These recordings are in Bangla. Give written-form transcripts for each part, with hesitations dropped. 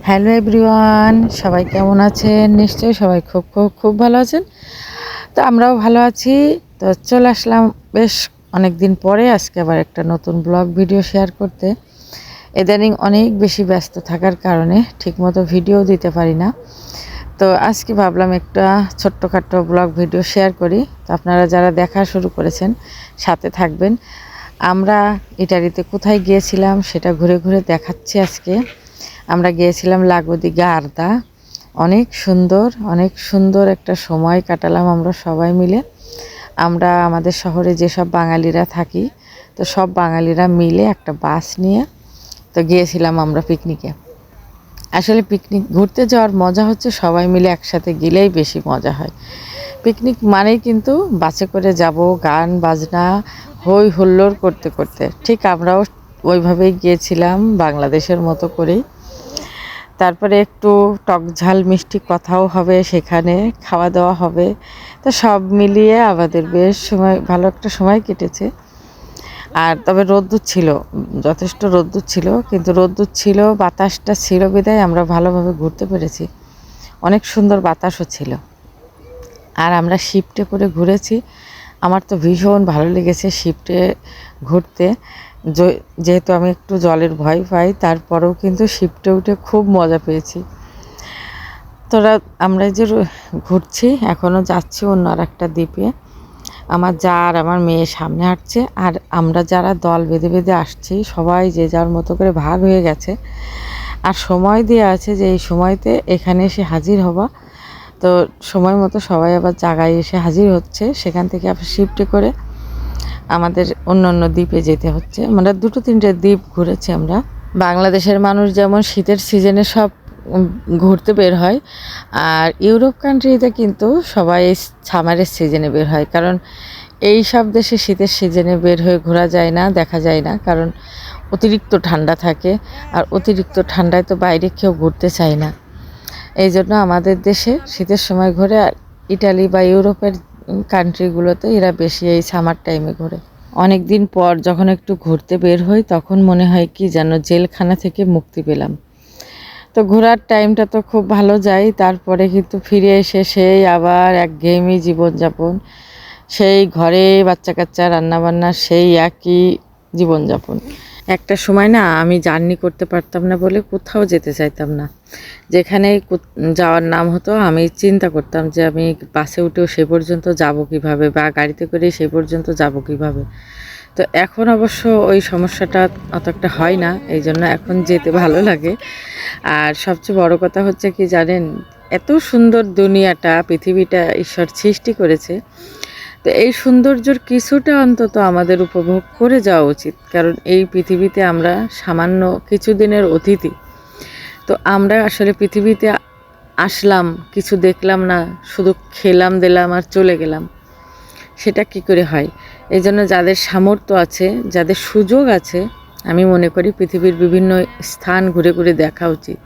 হ্যালো এভরিওয়ান, সবাই কেমন আছেন? নিশ্চয়ই সবাই খুব খুব খুব ভালো আছেন। তো আমরাও ভালো আছি। তো চলে আসলাম বেশ অনেক দিন পরে আজকে আবার একটা নতুন ব্লগ ভিডিও শেয়ার করতে। ইদানিং অনেক বেশি ব্যস্ত থাকার কারণে ঠিকমতো ভিডিও দিতে পারি না। তো আজকে ভাবলাম একটা ছোট্টখাট্টো ব্লগ ভিডিও শেয়ার করি। তো আপনারা যারা দেখা শুরু করেছেন সাথে থাকবেন। আমরা ইটালিতে কোথায় গিয়েছিলাম সেটা ঘুরে ঘুরে দেখাচ্ছি আজকে। আমরা গিয়েছিলাম লাগো দি গার্দা। অনেক সুন্দর একটা সময় কাটালাম আমরা সবাই মিলে। আমরা আমাদের শহরে যেসব বাঙালিরা থাকি, তো সব বাঙালিরা মিলে একটা বাস নিয়ে তো গিয়েছিলাম আমরা পিকনিকে। আসলে পিকনিক ঘুরতে যাওয়ার মজা হচ্ছে সবাই মিলে একসাথে গেলেই বেশি মজা হয়। পিকনিক মানেই কিন্তু বাসে করে যাব, গান বাজনা হই হুল্লোড় করতে করতে। ঠিক আমরাও ওইভাবেই গিয়েছিলাম বাংলাদেশের মতো করেই। তারপরে একটু টক ঝাল মিষ্টি কথাও হবে, সেখানে খাওয়া দাওয়া হবে। তো সব মিলিয়ে আমাদের বেশ ভালো একটা সময় কেটেছে। আর তবে রোদ্দুর ছিল, যথেষ্ট রোদ্দুর ছিল, কিন্তু রোদ্দুর ছিল, বাতাসটা ছিল বিধায় আমরা ভালোভাবে ঘুরতে পেরেছি। অনেক সুন্দর বাতাসও ছিল। আর আমরা শিফটে করে ঘুরেছি। আমার তো ভীষণ ভালো লেগেছে শিফটে ঘুরতে। যেহেতু আমি একটু জলের ভয় পাই, তারপরেও কিন্তু শিফটে উঠে খুব মজা পেয়েছি। তোরা আমরা যে ঘুরছি, এখনও যাচ্ছি অন্য আর একটা দ্বীপে। আমার যা আর আমার মেয়ে সামনে হাঁটছে, আর আমরা যারা দল বেঁধে বেঁধে আসছি সবাই যে যার মতো করে ভাগ হয়ে গেছে। আর সময় দেওয়া আছে যে এই সময়তে এখানে এসে হাজির হবা। তো সময় মতো সবাই আবার জায়গায় এসে হাজির হচ্ছে। সেখান থেকে আবার শিফটে করে আমাদের অন্য অন্য দ্বীপে যেতে হচ্ছে। মানে 2-3টে দ্বীপ ঘুরেছি আমরা। বাংলাদেশের মানুষ যেমন শীতের সিজনে সব ঘুরতে বের হয়, আর ইউরোপ কান্ট্রিতে কিন্তু সবাই সামারের সিজনে বের হয়। কারণ এই সব দেশে শীতের সিজনে বের হয়ে ঘোরা যায় না, দেখা যায় না, কারণ অতিরিক্ত ঠান্ডা থাকে। আর অতিরিক্ত ঠান্ডায় তো বাইরে কেউ ঘুরতে চায় না। এই জন্য আমাদের দেশে শীতের সময় ঘোরে। আর ইটালি বা ইউরোপের কান্ট্রিগুলোতে এরা বেশি এই সামার টাইমে ঘোরে। অনেক দিন পর যখন একটু ঘুরতে বের হই, তখন মনে হয় কি যেন জেলখানা থেকে মুক্তি পেলাম। তো ঘোরার টাইমটা তো খুব ভালো যায়, তারপরে কিন্তু ফিরে এসে সেই আবার একঘেয়েমি জীবনযাপন, সেই ঘরে বাচ্চা কাচ্চা রান্নাবান্না, সেই একই জীবনযাপন। একটা সময় না আমি জার্নি করতে পারতাম না বলে কোথাও যেতে চাইতাম না। যেখানে যাওয়ার নাম হতো আমি চিন্তা করতাম যে আমি বাসে উঠেও সে পর্যন্ত যাব কিভাবে, বা গাড়িতে করে সে পর্যন্ত যাব কিভাবে। তো এখন অবশ্য ওই সমস্যাটা অত একটা হয় না, এই জন্য এখন যেতে ভালো লাগে। আর সবচেয়ে বড় কথা হচ্ছে কি জানেন, এত সুন্দর দুনিয়াটা, পৃথিবীটা ঈশ্বর সৃষ্টি করেছে। তো এই সৌন্দর্যর কিছুটা অন্তত আমাদের উপভোগ করে যাওয়া উচিত। কারণ এই পৃথিবীতে আমরা সামান্য কিছুদিনের অতিথি। তো আমরা আসলে পৃথিবীতে আসলাম, কিছু দেখলাম না, শুধু খেলাম দিলাম আর চলে গেলাম। সেটা কি করে হয়? এই জন্য যাদের সামর্থ্য আছে, যাদের সুযোগ আছে, আমি মনে করি পৃথিবীর বিভিন্ন স্থান ঘুরে ঘুরে দেখা উচিত।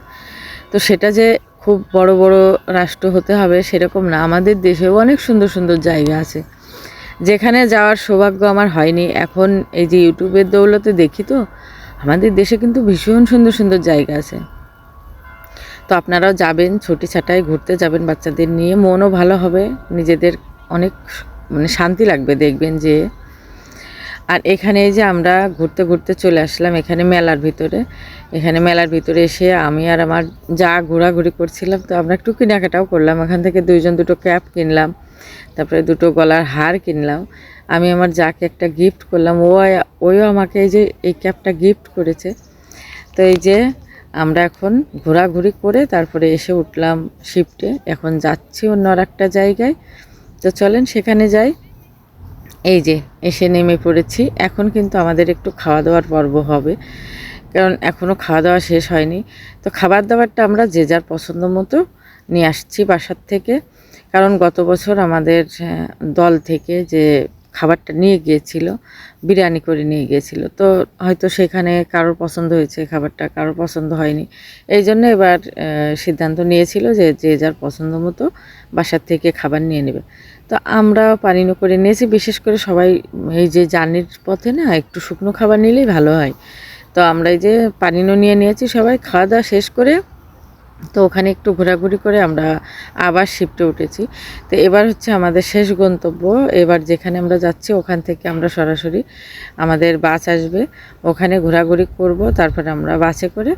তো সেটা যে খুব বড় বড় রাষ্ট্র হতে হবে সেরকম না, আমাদের দেশেও অনেক সুন্দর সুন্দর জায়গা আছে যেখানে যাওয়ার সৌভাগ্য আমার হয়নি। এখন এই যে ইউটিউবের দৌলতে দেখি, তো আমাদের দেশে কিন্তু ভীষণ সুন্দর সুন্দর জায়গা আছে। তো আপনারাও যাবেন, ছুটি ছাটায় ঘুরতে যাবেন বাচ্চাদের নিয়ে, মনও ভালো হবে, নিজেদের অনেক শান্তি লাগবে দেখবেন যে। আর এখানে এই যে আমরা ঘুরতে ঘুরতে চলে আসলাম এখানে মেলার ভিতরে এসে আমি আর আমার যা ঘোরাঘুরি করছিলাম। তো আমরা একটু কেনাকাটাও করলাম, এখান থেকে দুটো ক্যাপ কিনলাম, তারপরে 2 গলার হার কিনলাম। আমি আমার যাকে একটা গিফট করলাম, ওইও আমাকে এই যে এই ক্যাপটা গিফট করেছে। তো এই যে আমরা এখন ঘোরাঘুরি করে তারপরে এসে উঠলাম শিফটে, এখন যাচ্ছি অন্য আর একটা জায়গায়। তো চলেন সেখানে যাই। এই যে এসে নেমে পড়েছি। এখন কিন্তু আমাদের একটু খাওয়া দাওয়ার পর্ব হবে, কারণ এখনও খাওয়া দাওয়া শেষ হয়নি। তো খাবার দাবারটা আমরা যে যার পছন্দ মতো নিয়ে আসছি বাসার থেকে। কারণ গত বছর আমাদের দল থেকে যে খাবারটা নিয়ে গিয়েছিল, বিরিয়ানি করে নিয়ে গিয়েছিল, তো হয়তো সেখানে কারোর পছন্দ হয়েছে খাবারটা, কারোর পছন্দ হয়নি। এই জন্য এবার সিদ্ধান্ত নিয়েছিল যে যে যার পছন্দ মতো বাসার থেকে খাবার নিয়ে নেবে। তো আমরা পানীয় করে নিয়েছি। বিশেষ করে সবাই এই যে জার্নির পথে না একটু শুকনো খাবার নিলেই ভালো হয়। তো আমরা এই যে পানীয় নিয়ে নিয়েছি, সবাই খাওয়া দাওয়া শেষ করে তো ওখানে একটু ঘোরাঘুরি করে আমরা আবার শিফটে উঠেছি। তো এবার হচ্ছে আমাদের শেষ গন্তব্য। এবার যেখানে আমরা যাচ্ছি ওখান থেকে আমরা সরাসরি আমাদের বাস আসবে, ওখানে ঘোরাঘুরি করব, তারপরে আমরা বাসে করে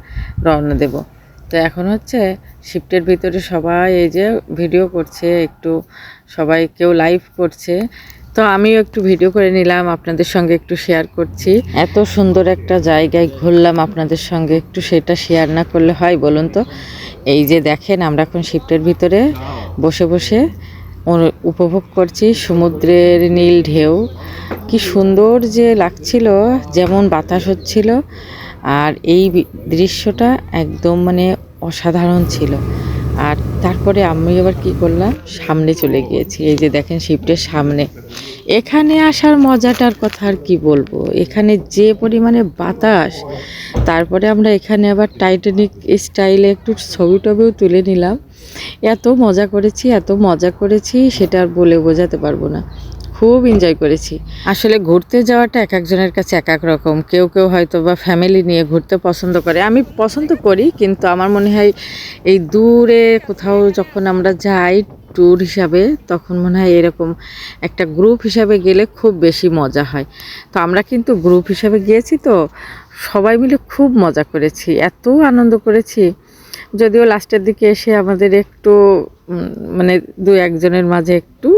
রওনা দেব। তো এখন হচ্ছে শিফটের ভিতরে সবাই এই যে ভিডিও করছে, একটু সবাই কেউ লাইভ করছে। তো আমিও একটু ভিডিও করে নিলাম, আপনাদের সঙ্গে একটু শেয়ার করছি। এত সুন্দর একটা জায়গায় ঘুরলাম, আপনাদের সঙ্গে একটু সেটা শেয়ার না করলে হয় বলুন তো। এই যে দেখেন আমরা এখন শিফটের ভিতরে বসে বসে উপভোগ করছি সমুদ্রের নীল ঢেউ। কি সুন্দর যে লাগছিল, যেমন বাতাস হচ্ছিল, আর এই দৃশ্যটা একদম মানে অসাধারণ ছিল। আর তারপরে আমি আবার কি করলাম, সামনে চলে গিয়েছি। এই যে দেখেন শিফটের সামনে, এখানে আসার মজাটার কথা আর কি বলবো, এখানে যে পরিমাণে বাতাস। তারপরে আমরা এখানে আবার টাইটানিক স্টাইলে একটু ছবি টবিও তুলে নিলাম। এত মজা করেছি, এত মজা করেছি, সেটা আর বলে বোঝাতে পারবো না। খুব এনজয় করেছি। আসলে ঘুরতে যাওয়াটা এক একজনের কাছে এক এক রকম। কেউ কেউ হয়তো বা ফ্যামিলি নিয়ে ঘুরতে পছন্দ করে, আমি পছন্দ করি, কিন্তু আমার মনে হয় এই দূরে কোথাও যখন আমরা যাই ট্যুর হিসাবে, তখন মনে হয় এরকম একটা গ্রুপ হিসাবে গেলে খুব বেশি মজা হয়। তো আমরা কিন্তু গ্রুপ হিসাবে গিয়েছি, তো সবাই মিলে খুব মজা করেছি, এত আনন্দ করেছি। যদিও লাস্টের দিকে এসে আমাদের একটু মানে দু একজনের মাঝে একটু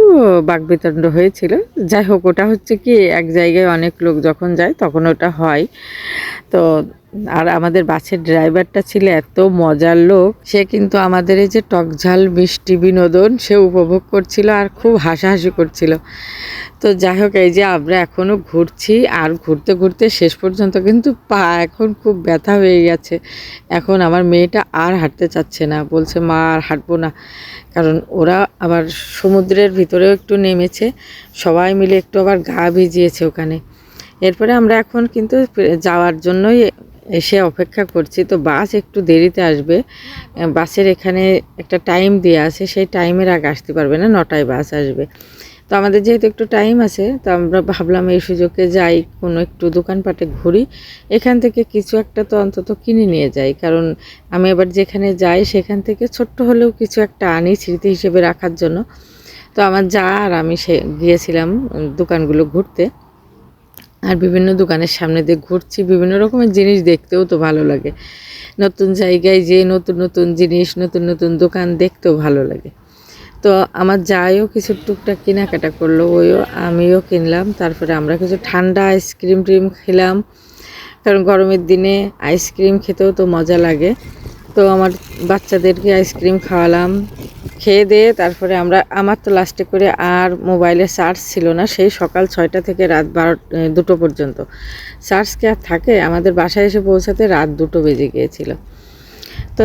বাকবিতণ্ড হয়েছিল। যাই হোক, ওটা হচ্ছে কি এক জায়গায় অনেক লোক যখন যায় তখন ওটা হয়। তো আর আমাদের বাসের ড্রাইভারটা ছিল এত মজার লোক, সে কিন্তু আমাদের এই যে টকঝাল মিষ্টি বিনোদন সে উপভোগ করছিল আর খুব হাসাহাসি করছিল। তো যাই হোক, এই যে আমরা এখনও ঘুরছি, আর ঘুরতে ঘুরতে শেষ পর্যন্ত কিন্তু পা এখন খুব ব্যথা হয়ে গেছে। এখন আমার মেয়েটা আর হাঁটতে চাচ্ছে না, বলছে মা আর হাঁটবো না। কারণ ওরা আবার সমুদ্রের ভিতরেও একটু নেমেছে, সবাই মিলে একটু আবার গা ভিজিয়েছে ওখানে। এরপরে আমরা এখন কিন্তু যাওয়ার জন্যই এসে অপেক্ষা করছি। তো বাস একটু দেরিতে আসবে, বাসের এখানে একটা টাইম দেওয়া আছে, সেই টাইমের আগে আসতে পারবে না, 9টায় বাস আসবে। তো আমাদের যেহেতু একটু টাইম আছে, তো আমরা ভাবলাম এই সুযোগে যাই, কোনো একটু দোকানপাটে ঘুরি, এখান থেকে কিছু একটা তো অন্তত কিনে নিয়ে যাই। কারণ আমি এবার যেখানে যাই সেখান থেকে ছোট্ট হলেও কিছু একটা আনি স্মৃতি হিসেবে রাখার জন্য। তো আমার যা আর আমি গিয়েছিলাম দোকানগুলো ঘুরতে, আর বিভিন্ন দোকানের সামনে দিয়ে ঘুরছি, বিভিন্ন রকমের জিনিস দেখতেও তো ভালো লাগে। নতুন জায়গায় যে নতুন নতুন জিনিস, নতুন নতুন দোকান দেখতেও ভালো লাগে। তো আমার যাইও কিছু টুকটাক কেনাকাটা করলো, আমিও কিনলাম। তারপরে আমরা কিছু ঠান্ডা আইসক্রিম টিম খেলাম, কারণ গরমের দিনে আইসক্রিম খেতেও তো মজা লাগে। তো আমার বাচ্চাদেরকে আইসক্রিম খাওয়ালাম। খেয়ে দিয়ে তারপরে আমার তো লাস্টে করে আর মোবাইলে চার্জ ছিল না, সেই সকাল 6টা থেকে রাত 2টো পর্যন্ত। চার্জ কি আর থাকে? আমাদের বাসায় এসে পৌঁছাতে রাত 2টো বেজে গিয়েছিল। তো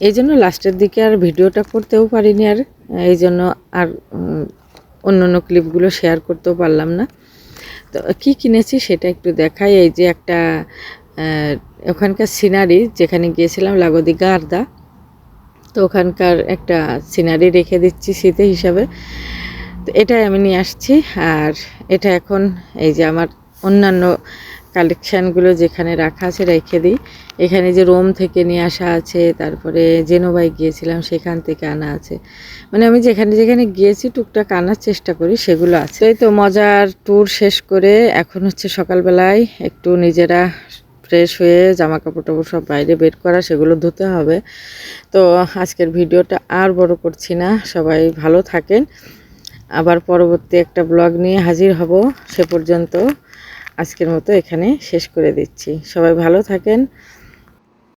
এই জন্য লাস্টের দিকে আর ভিডিওটা করতেও পারিনি, আর এই জন্য আর অন্য অন্য ক্লিপগুলো শেয়ার করতেও পারলাম না। তো কী কিনেছি সেটা একটু দেখাই। এই যে একটা ওখানকার সিনারি, যেখানে গিয়েছিলাম লাগোদি গার্দা, তো ওখানকার একটা সিনারি রেখে দিচ্ছি স্মৃতি হিসাবে। তো এটাই আমি নিয়ে আসছি। আর এটা এখন এই যে আমার অন্যান্য কালেকশানগুলো যেখানে রাখা আছে রেখে দিই। এখানে যে রোম থেকে নিয়ে আসা আছে, তারপরে জেনোভায় গিয়েছিলাম সেখান থেকে আনা আছে। মানে আমি যেখানে যেখানে গিয়েছি টুকটাক আনার চেষ্টা করি, সেগুলো আছে। এই তো মজার ট্যুর শেষ করে এখন হচ্ছে সকালবেলায় একটু নিজেরা ফ্রেশ হয়ে জামা কাপড় টাপড় সব বাইরে বের করা, সেগুলো ধুতে হবে। তো আজকের ভিডিওটা আর বড় করছি না, সবাই ভালো থাকেন। আবার পরবর্তী একটা ব্লগ নিয়ে হাজির হব। সে পর্যন্ত আজকের মতো এখানে শেষ করে দিচ্ছি। সবাই ভালো থাকেন।